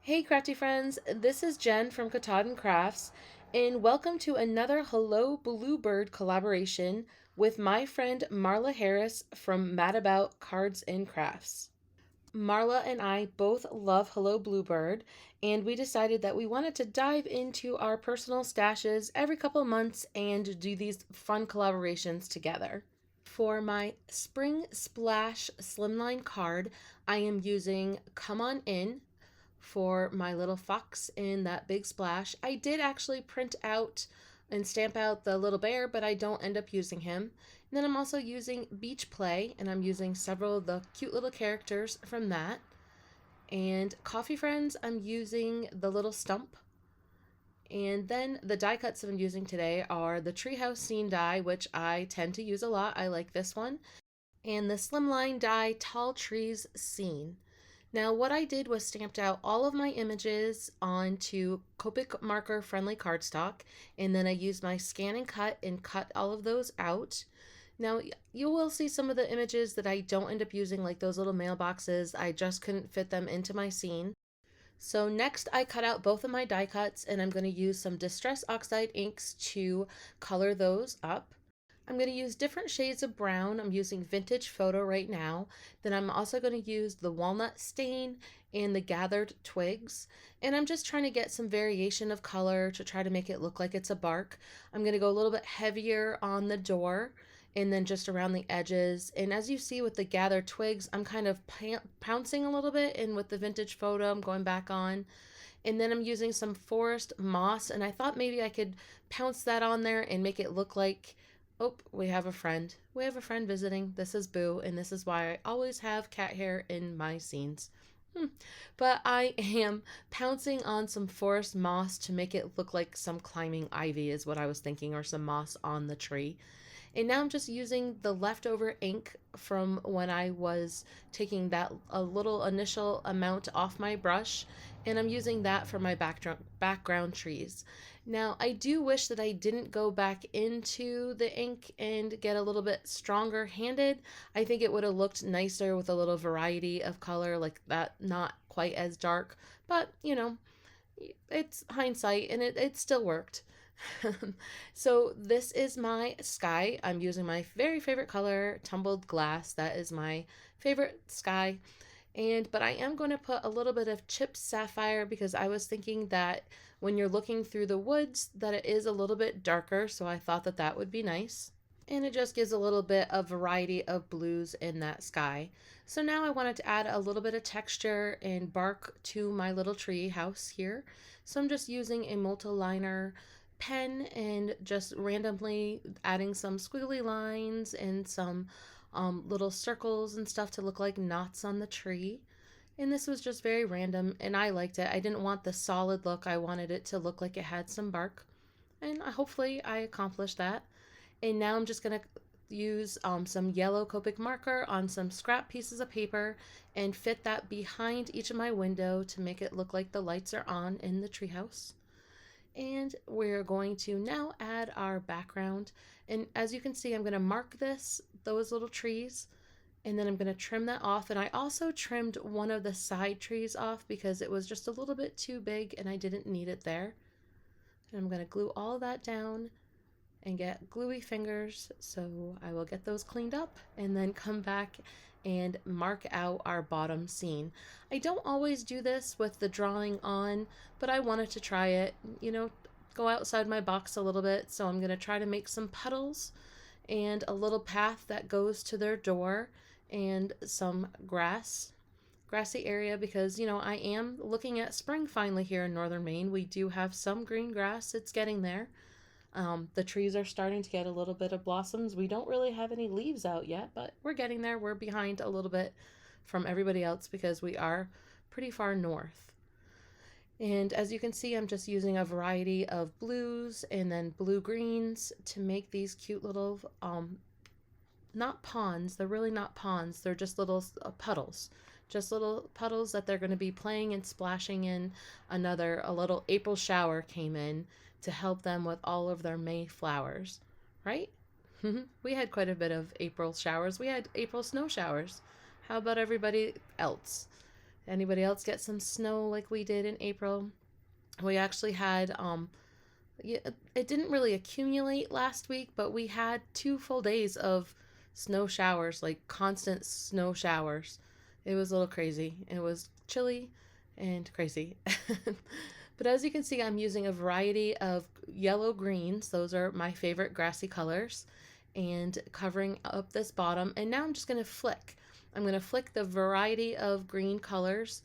Hey Crafty Friends, this is Jen from Katahdin Crafts, and welcome to another Hello Bluebird collaboration with my friend Marla Harris from Mad About Cards and Crafts. Marla and I both love Hello Bluebird, and we decided that we wanted to dive into our personal stashes every couple months and do these fun collaborations together. For my Spring Splash Slimline card, I am using Come On In for my little fox in that big splash. I did actually print out and stamp out the little bear, but I don't end up using him. And then I'm also using Beach Play, and I'm using several of the cute little characters from that. And Coffee Friends, I'm using the little stump. And then the die cuts that I'm using today are the Treehouse Scene Die, which I tend to use a lot. I like this one. And the Slimline Die Tall Trees Scene. Now what I did was stamped out all of my images onto Copic marker friendly cardstock, and then I used my scan and cut all of those out. Now you will see some of the images that I don't end up using, like those little mailboxes. I just couldn't fit them into my scene. So next I cut out both of my die cuts, and I'm going to use some Distress Oxide inks to color those up. I'm going to use different shades of brown. I'm using Vintage Photo right now. Then I'm also going to use the Walnut Stain and the Gathered Twigs. And I'm just trying to get some variation of color to try to make it look like it's a bark. I'm going to go a little bit heavier on the door and then just around the edges. And as you see with the Gathered Twigs, I'm kind of pouncing a little bit, and with the Vintage Photo, I'm going back on. And then I'm using some forest moss, and I thought maybe I could pounce that on there and make it look like, oh, we have a friend. We have a friend visiting. This is Boo, and this is why I always have cat hair in my scenes. But I am pouncing on some forest moss to make it look like some climbing ivy is what I was thinking, or some moss on the tree. And now I'm just using the leftover ink from when I was taking that a little initial amount off my brush, and I'm using that for my background trees. Now I do wish that I didn't go back into the ink and get a little bit stronger handed. I think it would have looked nicer with a little variety of color like that, not quite as dark, but you know, it's hindsight, and it still worked. So this is my sky. I'm using my very favorite color, Tumbled Glass. That is my favorite sky. But I am going to put a little bit of chipped sapphire because I was thinking that when you're looking through the woods that it is a little bit darker, so I thought that that would be nice. And it just gives a little bit of variety of blues in that sky. So now I wanted to add a little bit of texture and bark to my little tree house here. So I'm just using a multi-liner pen and just randomly adding some squiggly lines and some little circles and stuff to look like knots on the tree. And this was just very random, and I liked it. I didn't want the solid look. I wanted it to look like it had some bark, and hopefully I accomplished that. And now I'm just going to use some yellow Copic marker on some scrap pieces of paper and fit that behind each of my window to make it look like the lights are on in the treehouse. And we're going to now add our background. And as you can see, I'm going to mark those little trees, and then I'm going to trim that off. And I also trimmed one of the side trees off because it was just a little bit too big and I didn't need it there. And I'm going to glue all that down and get gluey fingers, so I will get those cleaned up and then come back and mark out our bottom scene. I don't always do this with the drawing on, but I wanted to try it, go outside my box a little bit. So I'm going to try to make some puddles and a little path that goes to their door and some grassy area, because I am looking at spring finally here in northern Maine. We do have some green grass. It's getting there. The trees are starting to get a little bit of blossoms. We don't really have any leaves out yet, but we're getting there. We're behind a little bit from everybody else because we are pretty far north. And as you can see, I'm just using a variety of blues and then blue-greens to make these cute little, not ponds. They're really not ponds. They're just little puddles. Just little puddles that they're going to be playing and splashing in. A little April shower came in to help them with all of their May flowers, right? We had quite a bit of April showers. We had April snow showers. How about everybody else? Anybody else get some snow like we did in April? We actually had yeah, it didn't really accumulate last week, but we had 2 full days of snow showers, like constant snow showers. It was a little crazy. It was chilly and crazy. But as you can see, I'm using a variety of yellow greens. Those are my favorite grassy colors. And covering up this bottom. And now I'm just going to flick. I'm going to flick the variety of green colors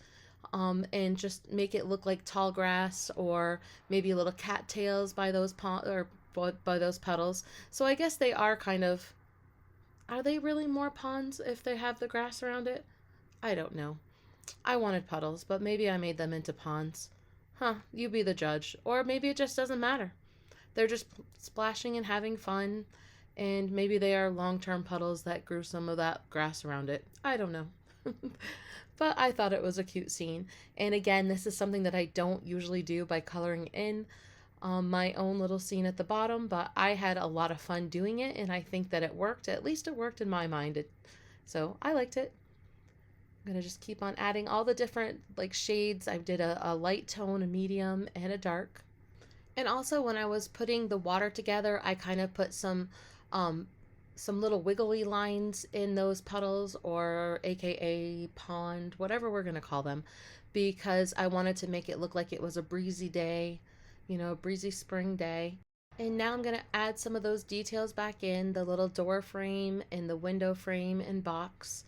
and just make it look like tall grass or maybe little cattails by those by those petals. So I guess they are kind of, are they really more ponds if they have the grass around it? I don't know. I wanted puddles, but maybe I made them into ponds. Huh, you be the judge. Or maybe it just doesn't matter. They're just splashing and having fun, and maybe they are long-term puddles that grew some of that grass around it. I don't know. But I thought it was a cute scene. And again, this is something that I don't usually do by coloring in my own little scene at the bottom, but I had a lot of fun doing it, and I think that it worked. At least it worked in my mind. So I liked it. I'm going to just keep on adding all the different like shades. I did a light tone, a medium, and a dark. And also when I was putting the water together, I kind of put some little wiggly lines in those puddles, or aka pond, whatever we're going to call them, because I wanted to make it look like it was a breezy day, a breezy spring day. And now I'm going to add some of those details back in, the little door frame and the window frame and box.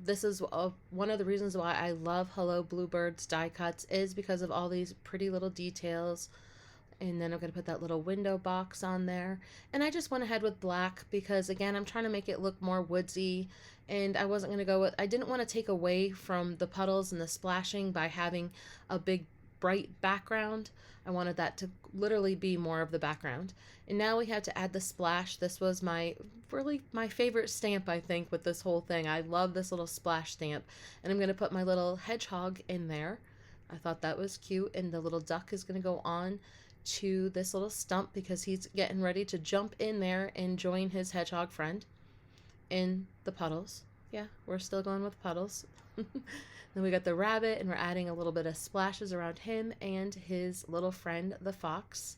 This is one of the reasons why I love Hello Bluebird's die cuts, is because of all these pretty little details. And then I'm going to put that little window box on there. And I just went ahead with black because, again, I'm trying to make it look more woodsy. And I wasn't going to go with, I didn't want to take away from the puddles and the splashing by having a big bright background. I wanted that to literally be more of the background. And now we had to add the splash. This was my favorite stamp, I think, with this whole thing. I love this little splash stamp. And I'm going to put my little hedgehog in there. I thought that was cute. And the little duck is going to go on to this little stump because he's getting ready to jump in there and join his hedgehog friend in the puddles. Yeah, we're still going with puddles. Then we got the rabbit, and we're adding a little bit of splashes around him and his little friend, the fox.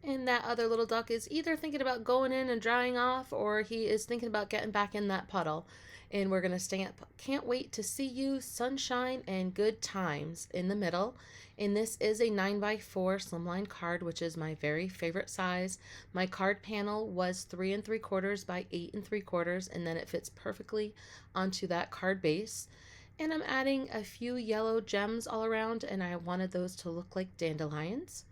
And that other little duck is either thinking about going in and drying off, or he is thinking about getting back in that puddle. And we're going to stamp "Can't wait to see you, sunshine and good times" in the middle. And this is a 9x4 slimline card, which is my very favorite size. My card panel was 3 3/4 by 8 3/4, and then it fits perfectly onto that card base. And I'm adding a few yellow gems all around, and I wanted those to look like dandelions.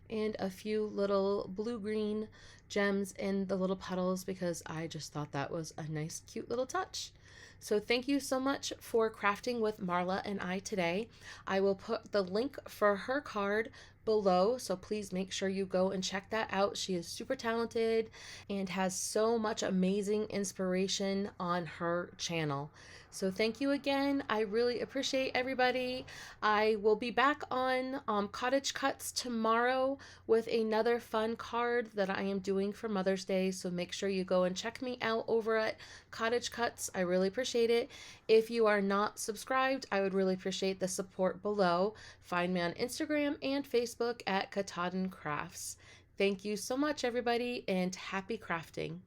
And a few little blue-green gems in the little puddles because I just thought that was a nice, cute little touch. So thank you so much for crafting with Marla and I today. I will put the link for her card below, so please make sure you go and check that out. She is super talented and has so much amazing inspiration on her channel. So thank you again. I really appreciate everybody. I will be back on Cottage Cuts tomorrow with another fun card that I am doing for Mother's Day. So make sure you go and check me out over at Cottage Cuts. I really appreciate it. If you are not subscribed, I would really appreciate the support below. Find me on Instagram and Facebook at Katahdin Crafts. Thank you so much, everybody, and happy crafting.